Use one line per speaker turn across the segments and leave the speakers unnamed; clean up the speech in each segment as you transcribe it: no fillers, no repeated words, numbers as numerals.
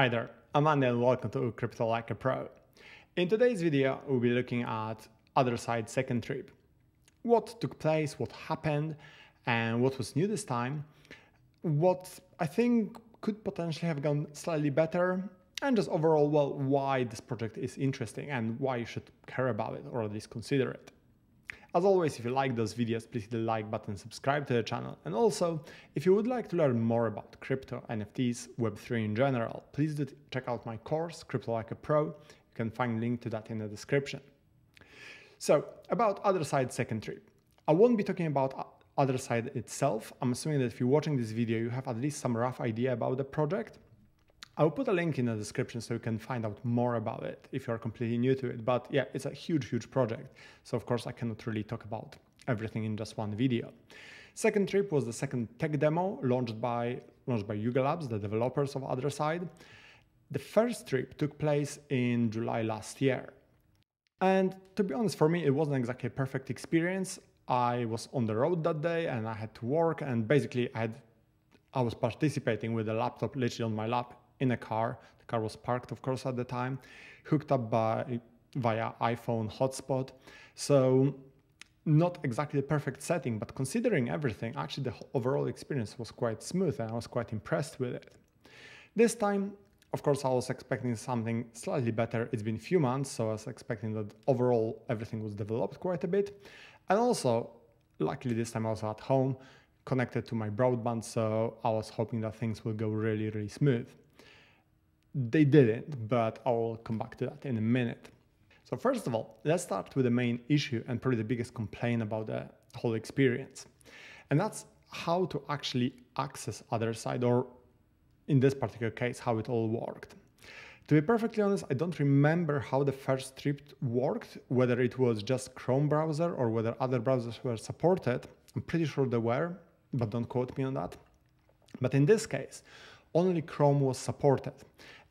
Hi there, I'm Andy and welcome to Crypto Like a Pro. In today's video, we'll be looking at Otherside second trip. What took place, what happened, and what was new this time, what I think could potentially have gone slightly better, and just overall, well, why this project is interesting and why you should care about it or at least consider it. As always, if you like those videos, please hit the like button, subscribe to the channel. And also, if you would like to learn more about crypto, NFTs, Web3 in general, please do check out my course, Crypto Like a Pro. You can find a link to that in the description. So, about Otherside second trip. I won't be talking about Otherside itself. I'm assuming that if you're watching this video, you have at least some rough idea about the project. I'll put a link in the description so you can find out more about it if you're completely new to it. But yeah, it's a huge project. So of course I cannot really talk about everything in just one video. Second trip was the second tech demo launched by Yuga Labs, the developers of Otherside. The first trip took place in July last year. And to be honest, for me, it wasn't exactly a perfect experience. I was on the road that day and I had to work, and basically I was participating with a laptop literally on my lap in a car. The car was parked, of course, at the time, hooked up via iPhone hotspot. So not exactly the perfect setting, but considering everything, actually the overall experience was quite smooth and I was quite impressed with it. This time, of course, I was expecting something slightly better. It's been a few months, so I was expecting that overall everything was developed quite a bit. And also, luckily this time I was at home, connected to my broadband, so I was hoping that things will go really smooth. They didn't, but I'll come back to that in a minute. So first of all, let's start with the main issue and probably the biggest complaint about the whole experience. And that's how to actually access Otherside, or in this particular case, how it all worked. To be perfectly honest, I don't remember how the first trip worked, whether it was just Chrome browser or whether other browsers were supported. I'm pretty sure they were, but don't quote me on that. But in this case, only Chrome was supported.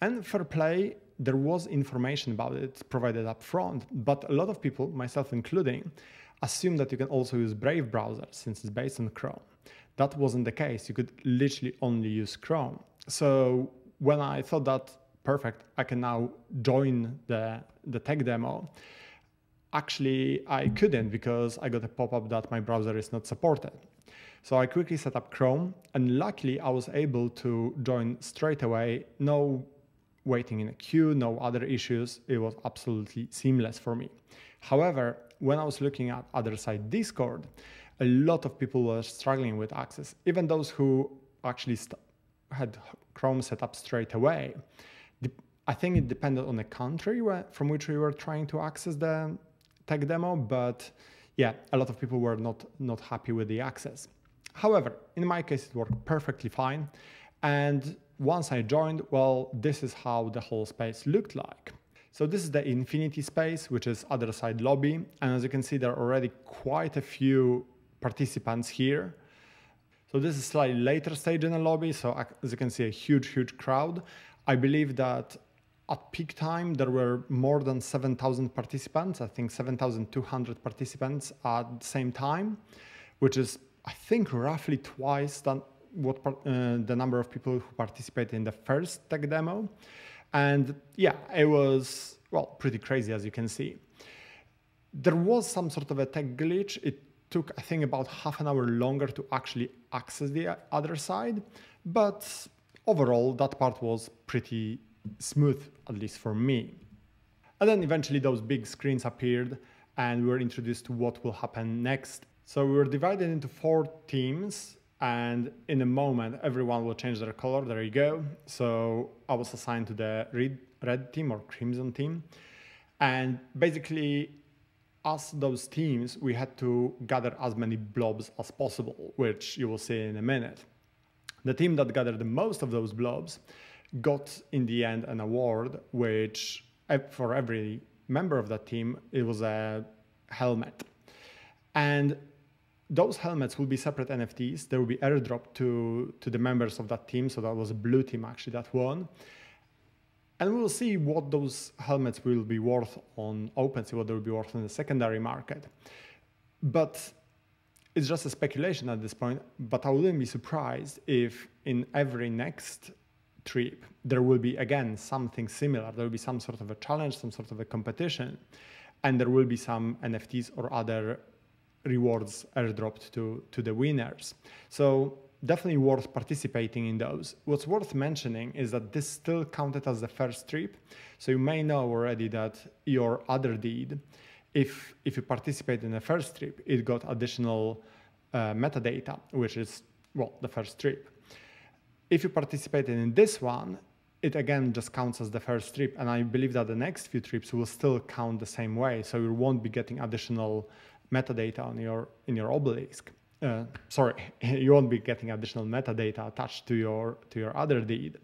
And fair play, there was information about it provided up front, but a lot of people, myself including, assume that you can also use Brave browser since it's based on Chrome. That wasn't the case. You could literally only use Chrome. So when I thought that, perfect, I can now join the tech demo, actually I couldn't because I got a pop-up that my browser is not supported. So I quickly set up Chrome, and luckily I was able to join straight away. No waiting in a queue, no other issues. It was absolutely seamless for me. However, when I was looking at Otherside Discord, a lot of people were struggling with access, even those who actually had Chrome set up straight away. I think it depended on the country from which we were trying to access the tech demo, but yeah, a lot of people were not happy with the access. However, in my case, it worked perfectly fine. And once I joined, well, this is how the whole space looked like. So this is the Infinity space, which is Otherside lobby. And as you can see, there are already quite a few participants here. So this is a slightly later stage in the lobby. So as you can see, a huge crowd. I believe that at peak time, there were more than 7,000 participants. I think 7,200 participants at the same time, which is, I think, roughly twice than what the number of people who participated in the first tech demo. And yeah, it was, well, pretty crazy, as you can see. There was some sort of a tech glitch. It took, I think, about half an hour longer to actually access the Otherside, but overall, that part was pretty smooth, at least for me. And then eventually those big screens appeared and we were introduced to what will happen next. So we were divided into 4 teams, and in a moment everyone will change their color. There you go. So I was assigned to the red team or crimson team. And basically, as those teams, we had to gather as many blobs as possible, which you will see in a minute. The team that gathered the most of those blobs got in the end an award, which for every member of that team, it was a helmet. And those helmets will be separate NFTs. They will be airdropped to the members of that team. So that was a blue team actually that won. And we'll see what those helmets will be worth on OpenSea, what they will be worth in the secondary market. But it's just a speculation at this point, but I wouldn't be surprised if in every next trip, there will be again something similar. There will be some sort of a challenge, some sort of a competition, and there will be some NFTs or other rewards airdropped to the winners. So definitely worth participating in those. What's worth mentioning is that this still counted as the first trip. So you may know already that your other deed, if you participate in the first trip, it got additional metadata, which is, well, the first trip. If you participated in this one, it again just counts as the first trip. And I believe that the next few trips will still count the same way. So you won't be getting additional metadata in your obelisk. Sorry, you won't be getting additional metadata attached to your other deed.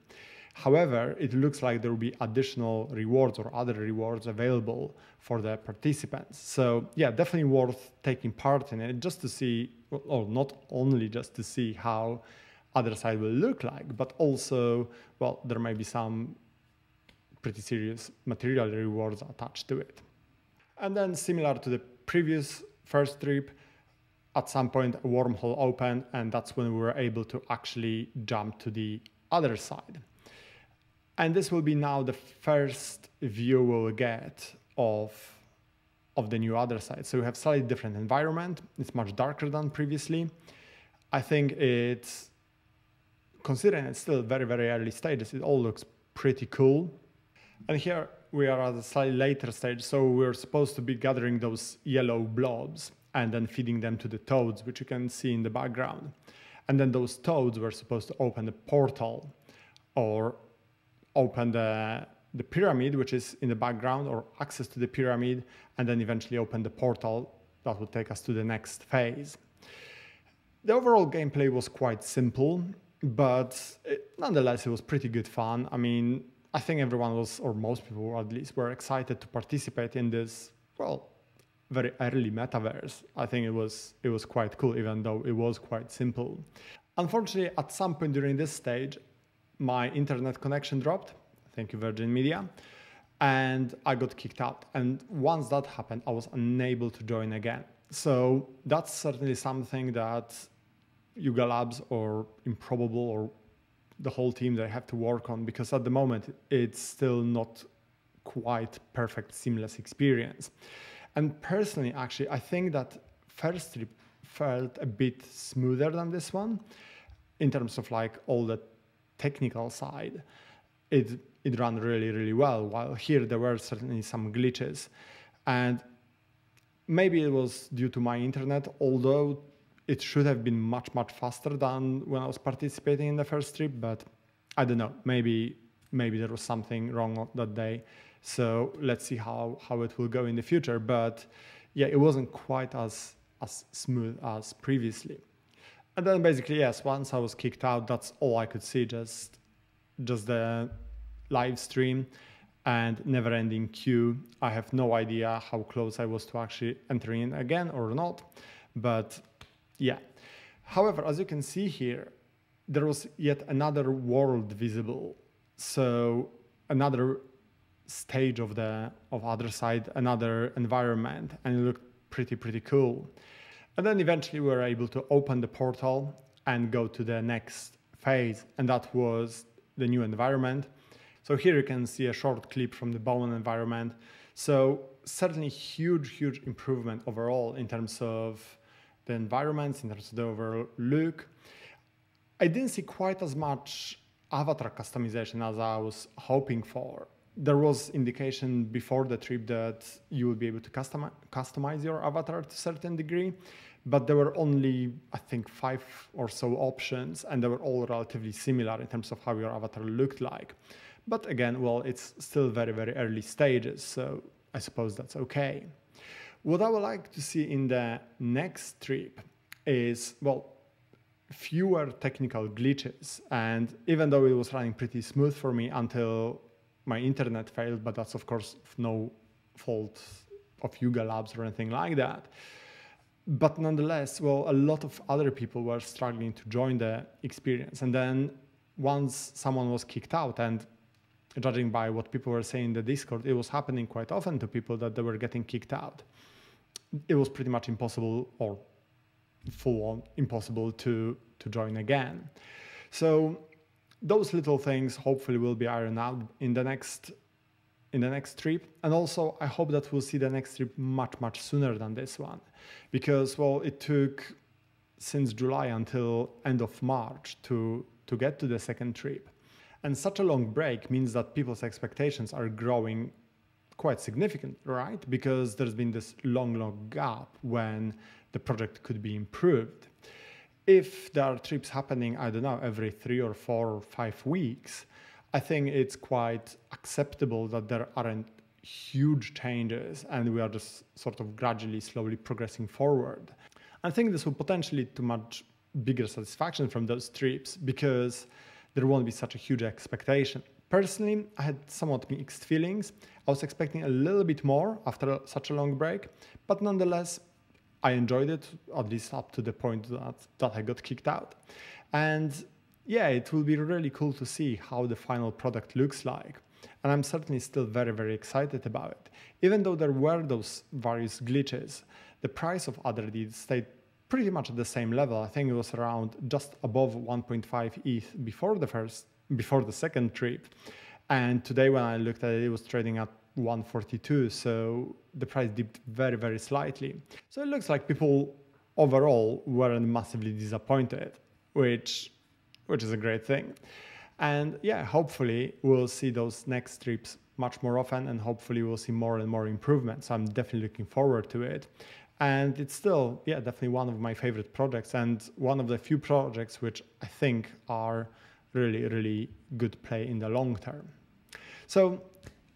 However, it looks like there will be additional rewards or other rewards available for the participants. So yeah, definitely worth taking part in it just to see, or not only just to see how other side will look like, but also, well, there may be some pretty serious material rewards attached to it. And then similar to the previous first trip, at some point a wormhole opened, and that's when we were able to actually jump to the other side. And this will be now the first view we'll get of the new other side. So we have slightly different environment. It's much darker than previously. I think it's, considering it's still very, very early stages, it all looks pretty cool. And here we are at a slightly later stage. So we're supposed to be gathering those yellow blobs and then feeding them to the toads, which you can see in the background. And then those toads were supposed to open the portal or open the pyramid, which is in the background, or access to the pyramid, and then eventually open the portal that would take us to the next phase. The overall gameplay was quite simple, but nonetheless, it was pretty good fun. I mean, I think everyone was, or most people at least, were excited to participate in this, well, very early metaverse. I think it was quite cool, even though it was quite simple. Unfortunately, at some point during this stage, my internet connection dropped. Thank you, Virgin Media. And I got kicked out. And once that happened, I was unable to join again. So that's certainly something that Yuga Labs or Improbable or the whole team, they have to work on, because at the moment, it's still not quite perfect, seamless experience. And personally, actually, I think that first trip felt a bit smoother than this one in terms of like all the technical side. It ran really, really well, while here there were certainly some glitches. And maybe it was due to my internet, although it should have been much, much faster than when I was participating in the first trip, but I don't know, maybe there was something wrong that day. So let's see how it will go in the future. But yeah, it wasn't quite as smooth as previously. And then basically, yes, once I was kicked out, that's all I could see, just the live stream and never-ending queue. I have no idea how close I was to actually entering in again or not, but yeah. However, as you can see here, there was yet another world visible. So another stage of other side, another environment, and it looked pretty cool. And then eventually we were able to open the portal and go to the next phase, and that was the new environment. So here you can see a short clip from the Bowman environment. So certainly huge improvement overall in terms of the environments, in terms of the overall look. I didn't see quite as much avatar customization as I was hoping for. There was indication before the trip that you would be able to customize your avatar to a certain degree, but there were only, I think, 5 or so options, and they were all relatively similar in terms of how your avatar looked like. But again, well, it's still very early stages, so I suppose that's okay. What I would like to see in the next trip is, well, fewer technical glitches. And even though it was running pretty smooth for me until my internet failed, but that's of course no fault of Yuga Labs or anything like that. But nonetheless, well, a lot of other people were struggling to join the experience. And then once someone was kicked out, and judging by what people were saying in the Discord, it was happening quite often to people that they were getting kicked out. It was pretty much impossible, or full on impossible, to join again. So those little things hopefully will be ironed out in the next trip. And also I hope that we'll see the next trip much sooner than this one, because well, it took since July until end of March to get to the second trip. And such a long break means that people's expectations are growing quite significant, right? Because there's been this long gap when the project could be improved. If there are trips happening, I don't know, every 3 or 4 or 5 weeks, I think it's quite acceptable that there aren't huge changes and we are just sort of gradually, slowly progressing forward. I think this will potentially lead to much bigger satisfaction from those trips because there won't be such a huge expectation. Personally, I had somewhat mixed feelings. I was expecting a little bit more after such a long break, but nonetheless, I enjoyed it, at least up to the point that I got kicked out. And yeah, it will be really cool to see how the final product looks like. And I'm certainly still very excited about it. Even though there were those various glitches, the price of Otherdeed stayed pretty much at the same level. I think it was around just above 1.5 ETH before the second trip. And today when I looked at it, it was trading at 142, so the price dipped very slightly. So it looks like people overall weren't massively disappointed, which is a great thing. And yeah, hopefully we'll see those next trips much more often, and hopefully we'll see more and more improvements. I'm definitely looking forward to it. And it's still, yeah, definitely one of my favorite projects and one of the few projects which I think are really good play in the long term. So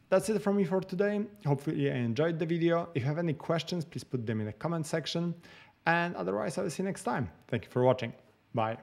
that's it from me for today. Hopefully you enjoyed the video. If you have any questions, please put them in the comment section. And otherwise, I will see you next time. Thank you for watching. Bye.